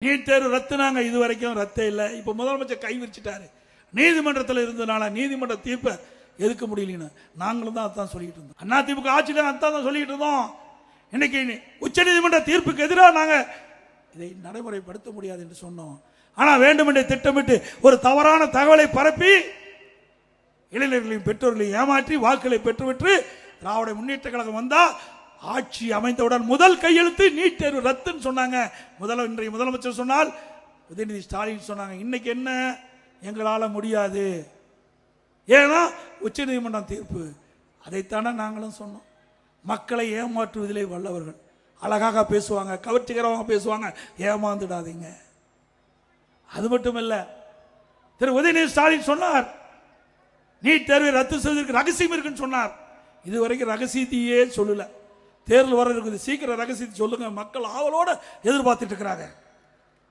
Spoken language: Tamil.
நீட் தேர்வு ரத்துனாங்க, இது வரைக்கும் ரத்தே இல்லை. இப்ப முதலமைச்சர் கை விரிச்சிட்டாரு. நீதிமன்றத்தில் இருந்தனால நீதிமன்ற தீர்ப்பை எதுக்க முடியலன்னு நாங்களும் தான் அதான் சொல்லிட்டு இருந்தோம். அண்ணா திமுக ஆட்சியில அதான் சொல்லிட்டு இருந்தோம். இன்னைக்கு உச்ச நீதிமன்ற தீர்ப்புக்கு எதிராக நாங்க இதை நடைமுறைப்படுத்த முடியாது என்று சொன்னோம். ஆனா வேண்டுமென்றே திட்டமிட்டு ஒரு தவறான தகவலை பரப்பி இளைஞர்களையும் பெற்றோர்களையும் ஏமாற்றி வாக்குகளை பெற்றுவிட்டு திராவிட முன்னேற்ற கழகம் வந்தா ஆட்சி அமைந்தவுடன் முதல் கையெழுத்து நீட் தேர்வு ரத்துன்னு சொன்னாங்க. இன்றைய முதலமைச்சர் சொன்னால், உதயநிதி ஸ்டாலின் சொன்னாங்க, இன்னைக்கு என்ன எங்களால முடியாது, ஏன்னா உச்ச நீதிமன்றம் தீர்ப்பு. அதைத்தானே நாங்களும் சொன்னோம். மக்களை ஏமாற்றுவதிலே வல்லவர்கள், அழகாக பேசுவாங்க, கவர்ச்சிகரமாக பேசுவாங்க, ஏமாந்துடாதீங்க. அது மட்டுமல்ல, திரு உதயநிதி ஸ்டாலின் சொன்னார் நீட் தேர்வை ரத்து செய்வதற்கு ரகசியம் இருக்குன்னு சொன்னார். இதுவரைக்கும் ரகசியத்தையே சொல்லல. தேர்தல் வர இருக்குது, சீக்கிரம் ரகசியத்தை சொல்லுங்க, மக்கள் ஆவலோட எதிர்பார்த்துட்டு இருக்கிறாங்க.